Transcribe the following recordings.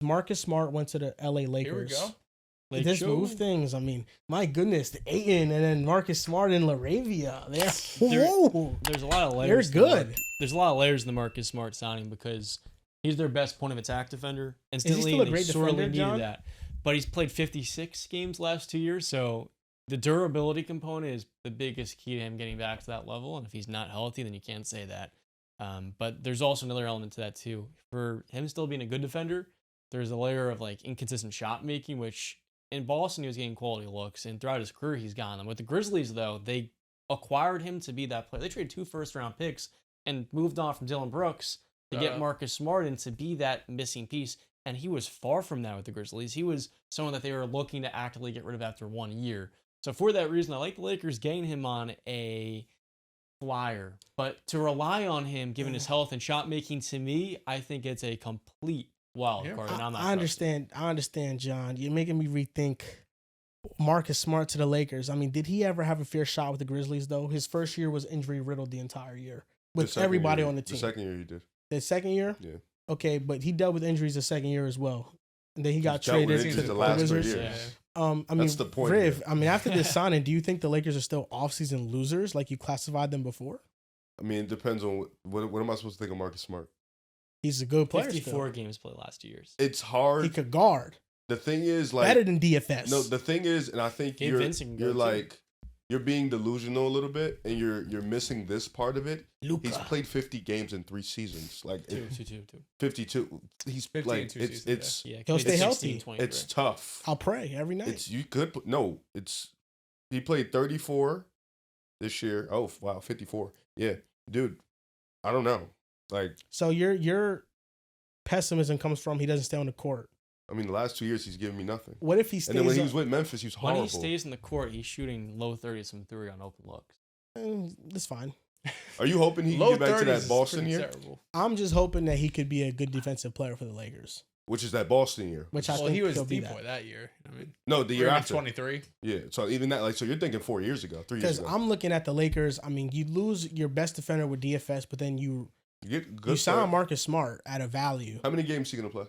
Marcus Smart went to the LA Lakers. Here we go. This move things. I mean, my goodness, the Ayton and then Marcus Smart and Laravia. There's a lot of layers. They're good. There's a lot of layers in the Marcus Smart signing because he's their best point of attack defender. Instantly, Is he still a great defender, needed John? that. But he's played 56 games last 2 years, so the durability component is the biggest key to him getting back to that level. And if he's not healthy, then you can't say that. But there's also another element to that too. For him still being a good defender, there's a layer of like inconsistent shot making, which in Boston he was getting quality looks, and throughout his career he's gotten them. With the Grizzlies though, they acquired him to be that player. They traded 2 first-round picks and moved on from Dylan Brooks to get Marcus Smart and to be that missing piece. And he was far from that with the Grizzlies. He was someone that they were looking to actively get rid of after 1 year. So for that reason, I like the Lakers getting him on a flyer. But to rely on him, given his health and shot making, to me, I think it's a complete wild card. And I understand, John. You're making me rethink Marcus Smart to the Lakers. I mean, did he ever have a fair shot with the Grizzlies, though? His first year was injury riddled the entire year with everybody on the team. The second year he did. The second year? Yeah. Okay, but he dealt with injuries the second year as well. And then he got traded to the last 3 Wizards. years. I mean, that's the point. Riv, I mean, after this signing, do you think the Lakers are still off-season losers like you classified them before? I mean, it depends on what am I supposed to think of Marcus Smart? He's a good player. 54 games played last 2 years. It's hard. He could guard. The thing is, like, better than DFS. No, the thing is, and I think you're being delusional a little bit, and you're missing this part of it. Luka. He's played 50 games in 3 seasons, like 52. He's 50 like in 2 it's seasons, he'll stay healthy. It's tough. I'll pray every night. He played 34 this year. Oh wow, 54. Yeah, dude. I don't know. Like, so your pessimism comes from he doesn't stay on the court. I mean, the last 2 years he's given me nothing. What if he stays? And then when he was with Memphis, he was horrible. When he stays in the court, he's shooting low 30s from 3 on open looks. That's fine. Are you hoping he can get back to that Boston year? Terrible. I'm just hoping that he could be a good defensive player for the Lakers. Which is that Boston year. Which I think he was he'll the be boy that year. I mean, no, the year after 23. Yeah, so even that, like, so you're thinking 4 years ago, 3 years ago. Because I'm looking at the Lakers. I mean, you lose your best defender with DFS, but then you sign Marcus Smart at a value. How many games is he gonna play?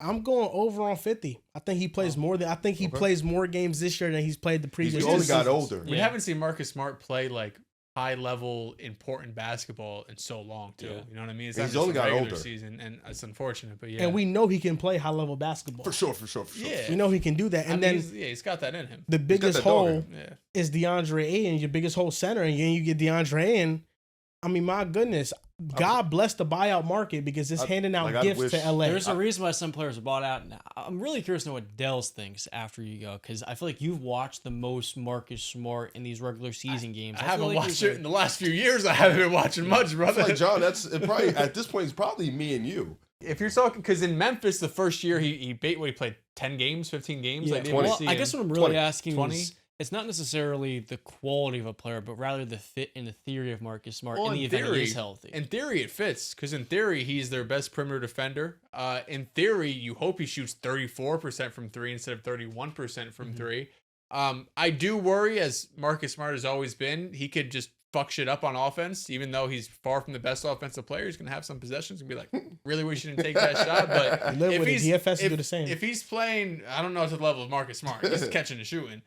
I'm going over on 50. I think he plays more than. I think he plays more games this year than he's played the previous. He only got older. We haven't seen Marcus Smart play like high level important basketball in so long too. You know what I mean? He's only got older season, and it's unfortunate, but yeah. And we know he can play high level basketball for sure. Yeah, we know he can do that. And he's got that in him. The biggest hole is DeAndre Ayton, your biggest hole center, and you get DeAndre Ayton. I mean, my goodness. God bless the buyout market because it's handing out gifts to LA. There's a reason why some players are bought out. Now, I'm really curious to know what Dells thinks after you go, because I feel like you've watched the most Marcus Smart in these regular season games. I haven't watched it in the last few years. I haven't been watching much, brother. Like, John, that's probably at this point it's probably me and you. If you're talking, because in Memphis the first year he played 10 games, 15 games. Yeah, 20. Well, I guess what I'm really asking 20? is, it's not necessarily the quality of a player, but rather the fit and the theory of Marcus Smart in the event he is healthy. In theory, it fits, because in theory, he's their best perimeter defender. In theory, you hope he shoots 34% from 3 instead of 31% from 3. I do worry, as Marcus Smart has always been, he could just fuck shit up on offense, even though he's far from the best offensive player. He's going to have some possessions and be like, really wish you didn't take that shot. But if he's DFS do the same. If he's playing, I don't know, to the level of Marcus Smart, he's catching and shooting.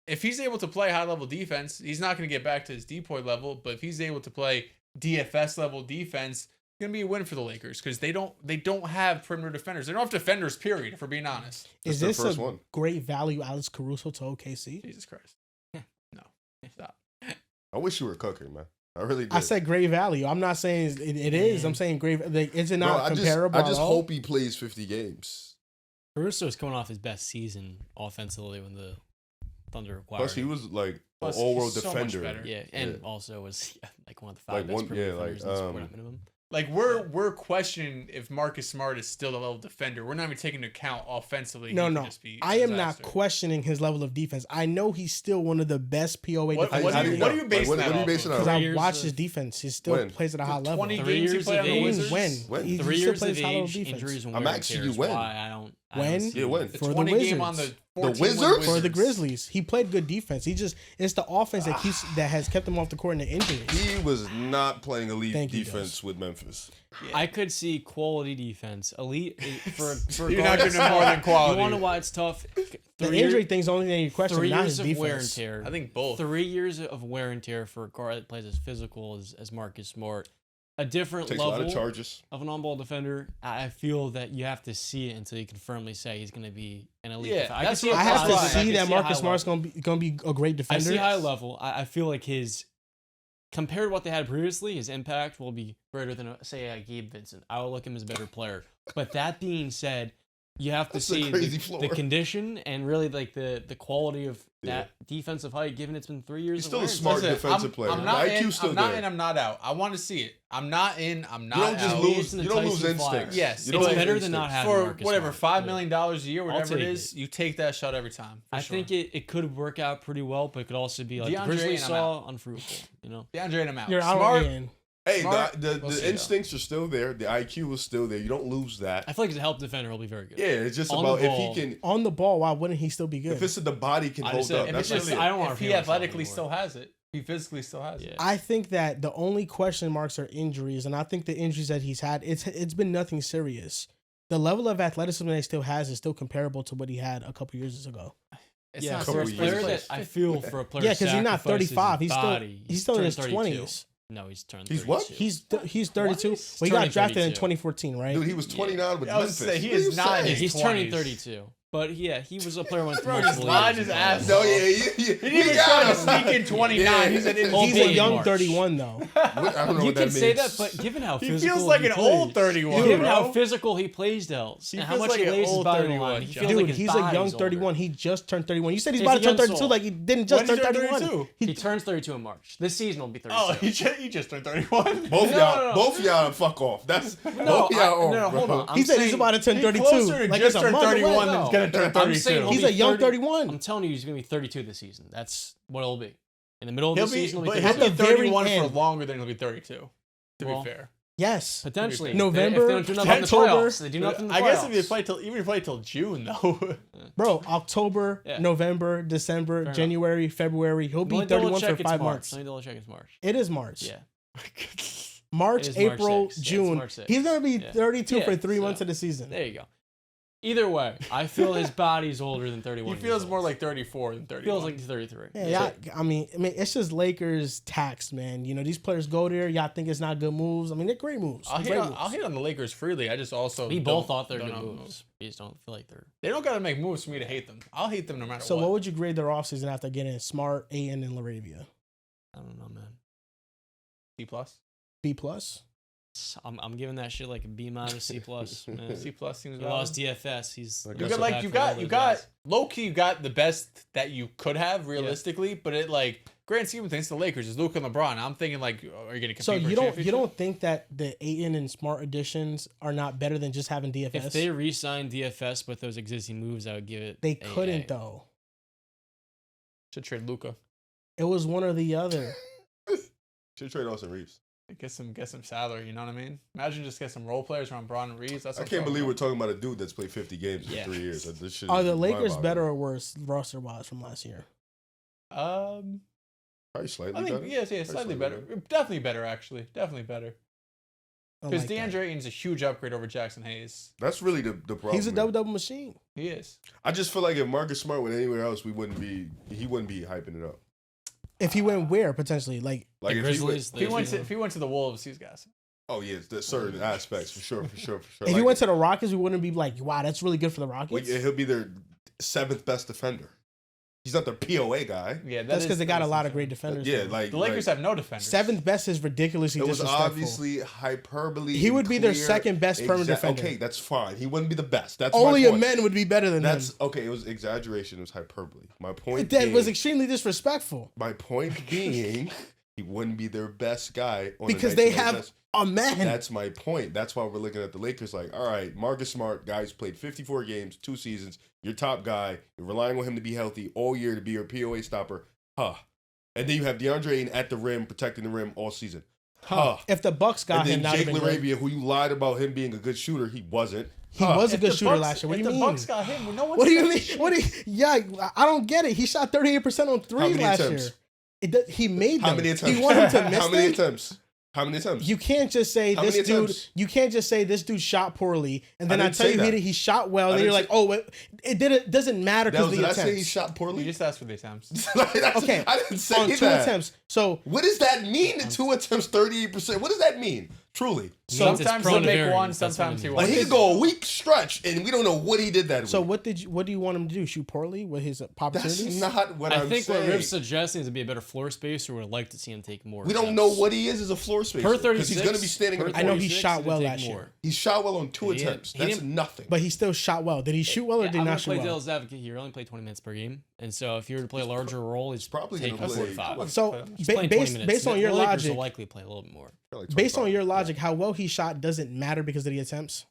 If he's able to play high level defense, he's not going to get back to his depoy level. But if he's able to play DFS level defense, it's going to be a win for the Lakers because they don't have perimeter defenders. They don't have defenders. Period. If we're being honest, is this a great value, Alex Caruso to OKC? Jesus Christ, no, stop. I wish you were cooking, man. I really did. I said great value. I'm not saying it is. I'm saying great. Like, is it not comparable? I just hope he plays 50 games. Caruso is coming off his best season offensively when the Thunder acquired. Plus, he was like an all-world defender. Yeah, and also was like one of the 5 best perimeter defenders in the sport at minimum. Like we're questioning if Marcus Smart is still a level defender. We're not even taking into account offensively. No. I am not questioning his level of defense. I know he's still one of the best POA defenders. What are you basing that off? Because I watched his defense. He still plays at a high level. 20 games he played on the Wizards? When? 3 years of age, injuries and wear I'm asking you is when. why I When? Yeah, when? For the 20 Wizards. game on the Wizards? For the Grizzlies. He played good defense. It's the offense that has kept him off the court in the injuries. He was not playing elite Think he defense does. with Memphis. I could see quality defense. Elite for You're not getting more than quality. You want to know why it's tough? The injury thing's the only thing you question, 3 not years his of wear and defense. tear. I think both. 3 years of wear and tear for a guard that plays as physical as Marcus Smart. A different Takes a level lot of charges. of an on-ball defender. I feel that you have to see it until you can firmly say he's going to be an elite Yeah, defender. that's see what I have to Right. see that high Marcus Smart's level. gonna be a great I defender. see high level. I feel like compared to what they had previously, his impact will be greater than, say, Gabe Vincent. I will look him as a better player. But that being said, you have to That's a see crazy the floor. condition and really like the quality of that defensive height, given it's been 3 years. He's of still a wear and smart tear. defensive player. I'm not The in. IQ's still I'm not there. in. I'm not out. I want to see it. I'm not in. I'm not You don't just out. lose. It's an You don't lose enticing flyer. instincts. Yes, You It's don't lose better than instincts. not having For Marcus whatever Smart. $5 million a year, whatever it take is, it. you take that shot every time. I think it could work out pretty well, but it could also be like the DeAndre Grizzlies and I'm saw unfruitful. You know, DeAndre and I'm out. You're out Smart. in. Hey, Smart. the We'll see, though. instincts are still there. The IQ is still there. You don't lose that. I feel like as a help defender, he'll be very good. Yeah, it's just On the about if ball. he can. On the ball, why wouldn't he still be good? If it's the body can I hold just said, up. if That's it's just- really I it. don't want If to he feel myself athletically anymore. still has it, he physically still has it. I think that the only question marks are injuries, and I think the injuries that he's had, it's been nothing serious. The level of athleticism that he still has is still comparable to what he had a couple years ago. It's Yeah, not for a couple player years. that I feel for a player. Yeah, because he's not sacrifices 35. his body, He's still in his turned 32. 20s. No, he's turned. He's 32. what? He's 32. What? Well, he got Turning drafted in 32. 2014, right? Dude, he was 29 with I was Memphis. gonna say, he What are is you not in saying? his He's 20s. turning 32. But yeah, he was a player who went through Bro, just multiple lied years his in ass college. No, off. yeah. He didn't even try to sneak in 29. Yeah. He's an He's He's in a young March. 31 though. I don't know You what that can say means. that, but given how He physical feels like he an plays, old 31, given bro. how physical he plays, Dels, He and how feels much like he an lays his old body 31, on, he John. feels Dude, like his he's a body's young older. 31. He just turned 31. You said he's Is about to he turn young 32 soul? like he didn't just When turn did he turn 31. 32? He turns 32 in March. This season will be 32. Oh, he just turned 31. Both No, y'all, no, no. both y'all, fuck off. That's No, both y'all. no, hold bro. on. I'm He said he's saying- about to turn He 32. closer to Like just it's a turned month away. 31 than No. he's gonna turn I'm saying 32. He's be a young 30 31. I'm telling you, he's going to be 32 this season. That's what it'll be. In the middle of He'll the be, season, but he'll be he'll at the 32. be very 31 for end. longer than he'll be 32. To Well, be fair, Yes. Potentially. November, If they don't do nothing in the October. playoffs, they do nothing in the playoffs. I guess if you play till June though. Bro, October, Yeah. November, December, Fair January, February. He'll be Let me double 31 check for it's 5 March. months. Let me double check it's March. It is March. Yeah. March, It is March April, 6th. Yeah, it's June. March 6th. He's going to be Yeah. 32 for Yeah, 3 months so- of the season. There you go. Either way, I feel his body's older than 31. He feels years more old. like 34 than 31. Feels like 33. Yeah, I mean, it's just Lakers tax, man. You know, these players go there. Y'all think it's not good moves. I mean, they're great moves. I'll Great hit on the Lakers freely. I just also We both don't- thought they're don't good know moves. We just don't feel like they're. They don't gotta make moves for me to hate them. I'll hate them no matter So what. what would you grade their offseason after getting Smart, Ayton, and Laravia? I don't know, man. C plus. B plus? I'm giving that shit like a B minus, C plus. Man. C plus seems He valid. lost DFS. He's Like You I got said, like you got low key you got the best that you could have realistically, but it like grand scheme of things, the Lakers is Luka and LeBron. I'm thinking like, are you gonna compete So for a you championship? don't think that the Ayton and Smart additions are not better than just having DFS? If they re-signed DFS with those existing moves, I would give it. They a couldn't A. though. Should trade Luka. It was one or the other. Should trade Austin Reeves. Get some salary. You know what I mean? Imagine just get some role players around Braun and Reeves. That's I what can't I'm believe we're talking talking about a dude that's played 50 games Yeah. in 3 years. This shit Are is the Lakers mind-boggling. better or worse roster wise from last year? about. Probably slightly I think better. yes, Probably slightly better. Definitely better actually. Definitely better. I Because like that. DeAndre Ayton's a huge upgrade over Jackson Hayes. That's really the problem. He's a man. double machine. He is. I just feel like if Marcus Smart went anywhere else, he wouldn't be hyping it up. If he went where potentially, like Like The if he went, Grizzlies. If he went to the Wolves, he's gas. oh yeah, there's certain aspects for sure. if Like, he went to the Rockets, we wouldn't be like, wow, that's really good for the well, Rockets. yeah, he'll be their 7th best defender. He's not their POA guy. Yeah, That's because they got a lot of great defenders. Yeah, though. like The Lakers have no defenders. 7th best is ridiculously it was disrespectful. obviously hyperbole. He would be their clear. second best perimeter defender. Okay, that's fine. He wouldn't be the best. That's Only my a point. man would be better than That's him. okay. It was exaggeration. It was hyperbole. My point. That being, was extremely disrespectful my point being, he wouldn't be their best guy on because a they night-to-night have basis. a man. That's my point. That's why we're looking at the Lakers like, all right, Marcus Smart, guys played 54 games, 2 seasons. Your top guy. You're relying on him to be healthy all year to be your POA stopper. Huh. And then you have DeAndre Ayton at the rim, protecting the rim all season. Huh. If the Bucks got And him, then that Jake would have been great. LaRavia, who you lied about him being a good shooter, he wasn't. He was a good shooter last year. What do you mean? The Bucks got him. No What do you mean? Yeah, I don't get it. He shot 38% on threes last year. He made them. How many attempts? Do you want him to miss How many them? attempts? How many attempts? You can't just say How this many dude. attempts? You can't just say this dude shot poorly, and then I didn't tell say you that. he shot well, I and then you're didn't like, oh, it doesn't matter because of the Did I attempts. say he shot You poorly? just asked for the attempts. Okay, I didn't say on that. 2 attempts. So What does that mean? 2 attempts, 38%. What does that mean? Truly. So Sometimes prone he'll to make variance. one, That's what sometimes I he mean. won't. Like he could go a week stretch, and we don't know what he did that week. what do you want him to do? Shoot poorly with his That's opportunities? not what I I'm think saying. what Riv's suggesting is to be a better floor spacer. Would like to see him take more. We don't know what he is as a floor spacer. Per 36. He's going to be standing in the I know corner. he shot well last year. He shot well on 2 He attempts. didn't- That's nothing. But he still shot well. Did he shoot well or Yeah, did he I'm not gonna shoot play well? devil's advocate here. Only play 20 minutes per game, and so if you were to play a larger role, he's probably taking gonna play- 45. So He's playing 20 minutes. based on The your Lakers logic, will likely play a little bit more. Like based on 25. your logic, how well he shot doesn't matter because of the attempts.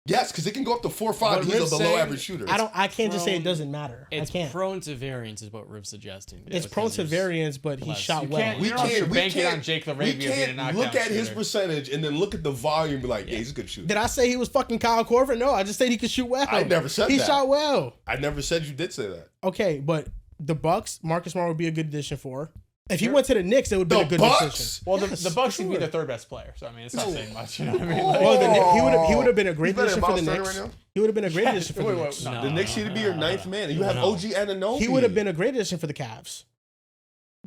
Yes, because it can go up to 4 or 5. What He's a Riv's below saying- average shooter. I can't just say it prone- doesn't matter. I It's can't. prone to variance, is what Riv's suggesting. It's because prone to there's variance, but he less. shot You well. can't- you don't have to bank it on Jake LaRavia we being a can't knockdown look at his shooter. percentage and then look at the volume and be like, yeah, he's a good shooter. Did I say he was fucking Kyle Korver? No, I just said he could shoot well. I never said he that. shot well. I never said you did say that. Okay, but the Bucks, Marcus Smart would be a good addition for. If he went to the Knicks, it would be a good Bucks? decision. Well, Yes, the Bucks for would be sure. the third best player, so I mean, it's not saying much. You know what I mean? Like, Well, he would have been a great He's better addition than for the Miles Turner Knicks. right now? He would have been a great addition for the wait, Knicks. no. The Knicks need to be your ninth man. And you have No. OG Anunoby. He would have been a great addition for the Cavs.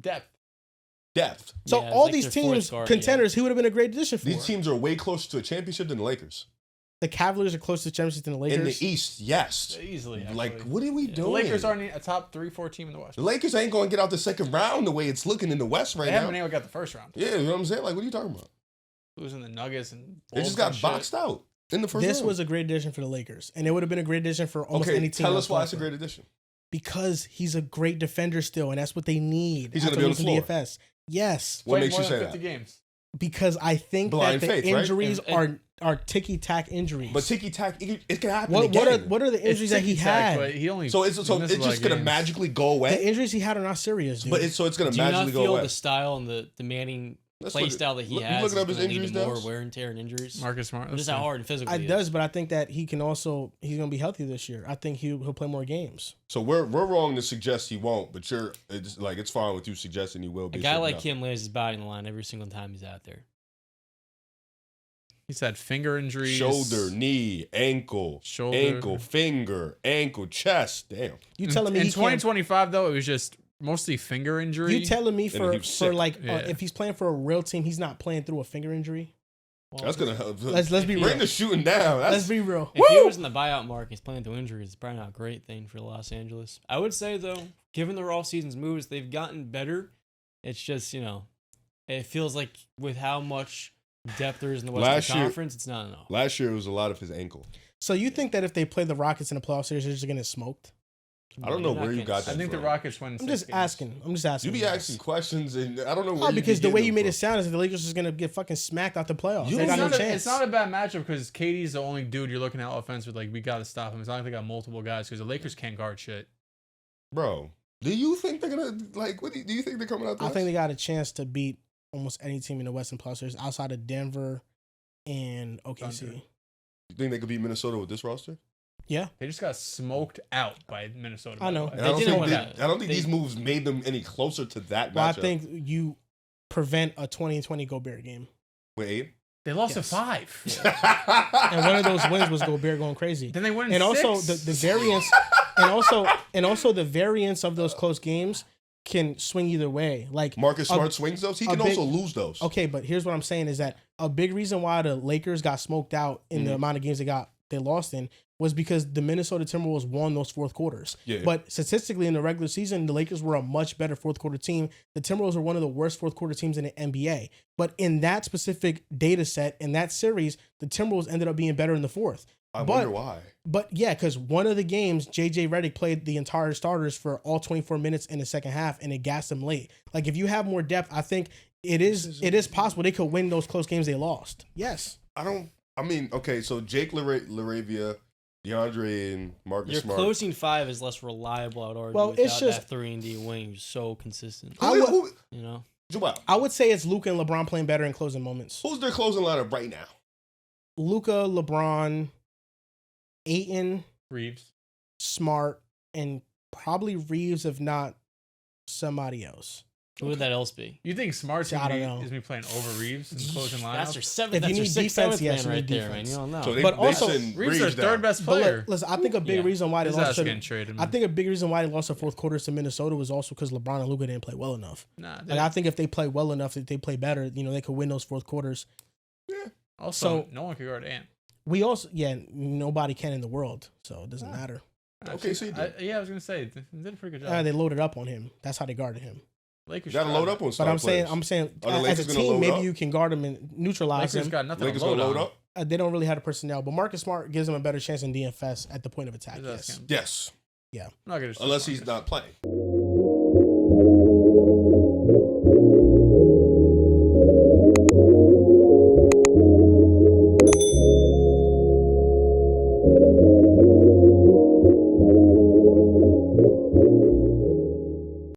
depth. depth. So Yeah, it's all like these their fourth teams, guard, contenders, he would have been a great addition for. These teams are way closer to a championship than the Lakers. The Cavaliers are close to the championship than the Lakers. In the East, yes. Easily. Like, actually. what are we The doing? Lakers aren't a top 3-4 team in the West. The Lakers ain't going to get out the second round the way it's looking in the West right They now. haven't even got the first round. Yeah, you know what I'm saying? Like, what are you talking about? Losing the Nuggets and They just Bulls got and shit. boxed out in the first This round. was a great addition for the Lakers, and it would have been a great addition for almost any team. tell on us why it's a platform. great addition. Because he's a great defender still, and that's what they need. He's gonna after be on the losing floor. DFS. Yes, What Played makes more you than say 50 that? games. because I think Blind that the faith, right? injuries And- are ticky tack injuries. But ticky tack, it can happen what again. are the injuries that he had? But he only So it's missed a lot just of gonna games. magically go The away. injuries he had are not serious, dude. But it's gonna Do you not magically go feel away. the style and the demanding Let's play look at- style that he look- you has looking is up his gonna lead injuries, to more Dubs? wear and tear and injuries? Marcus Smart. Just how hard and physical it he does, is. but I think that he can also he's gonna be healthy this year. I think he'll play more games. So we're wrong to suggest he won't, but it's fine with you suggesting he will be. A guy so like no. him lays his body on the line every single time he's out there. He's had finger injuries. Shoulder, knee, ankle, Shoulder. finger, ankle, chest. Damn. You telling me in he can't? 2025 though, it was just mostly finger injury. You telling me he for was sick. like Yeah. if he's playing for a real team, he's not playing through a finger injury? Well, That's gonna help. Let's be Bring real. the shooting down. That's, Let's be real. If he was in the buyout market, he's playing through injuries. It's probably not a great thing for Los Angeles. I would say though, given their off season's moves, they've gotten better. It's just it feels like with how much depth there is in the Western Last year- Conference, it's not enough. Last year it was a lot of his ankle. So you think that if they play the Rockets in the playoff series, they're just gonna get smoked? I don't know where you got I that think the from. Rockets win. I'm 6 just games. asking. I'm just asking. You be asking questions, and I don't know where. Oh, you be because the way getting you them made it from. sound is that the Lakers is gonna get fucking smacked out the playoffs. You They got don't no know chance. It's not a bad matchup because KD's the only dude you're looking at offense with. Like, we got to stop him. It's not like they got multiple guys because the Lakers can't guard shit. Bro, do you think they're gonna like? What do you think they're coming out? I think they got a chance to beat almost any team in the Western playoff series outside of Denver and OKC. Thunder. You think they could beat Minnesota with this roster? Yeah, They just got smoked out by Minnesota. I know. by the And way. I don't didn't think win they, that. I don't think They- these moves made them any closer to that well, I matchup. think you prevent a 20-20 Gobert game, with Abe. They lost Yes. to 5. and one of those wins was Gobert going crazy. Then they win in And also 6. the variance, and also the variance of those close games can swing either way. Like Marcus a- Smart swings those. He a can big- also lose those. Okay, but here's what I'm saying is that a big reason why the Lakers got smoked out in the amount of games they lost in was because the Minnesota Timberwolves won those fourth quarters. Yeah. But statistically in the regular season, the Lakers were a much better fourth quarter team. The Timberwolves were one of the worst fourth quarter teams in the NBA. But in that specific data set, in that series, the Timberwolves ended up being better in the fourth. I wonder why. But yeah, because one of the games, JJ Redick played the entire starters for all 24 minutes in the second half, and it gassed them late. Like if you have more depth, I think it is possible they could win those close games they lost. Yes. Okay, so Jake LaRavia, DeAndre, and Marcus Your Smart. closing five is less reliable, I would argue, Well, without it's just- that 3-and-D wing who's so consistent. Who- Joel, I would say it's Luka and LeBron playing better in closing moments. who's their closing lineup right now? Luka, LeBron, Ayton, Reeves. Smart, and probably Reeves, if not somebody else. Who would that else be? You think Smart's I gonna don't know. is me playing over Reeves and closing lineup? That's your seventh. If That's you your need sixth, defense, seventh yes, man you right need there, man. defense. You don't know. So But also, send Reeves is their Reeves third down. best But player. look, listen, I think a big reason why they His lost ass to getting traded. I think a big reason why they lost the fourth quarters to Minnesota was also because LeBron and Luka didn't play well enough. Nah, Like I think if they play well enough, if they play better, they could win those fourth quarters. also, so- no one could guard Ant. We also, nobody can in the world, so it doesn't matter. Okay, so you did. I was gonna say they did a pretty good job. They loaded up on him. That's how they guarded him. Lakers You got to got- load up on But star I'm saying, players. Are the as Lakers a gonna team, load maybe up? you can guard him and neutralize Lakers him. got nothing Lakers to gonna load load on. up? They don't really have the personnel, but Marcus Smart gives them a better chance in DFS at the point of attack. His ass Yes. can- Yes, I'm not gonna unless he's not playing.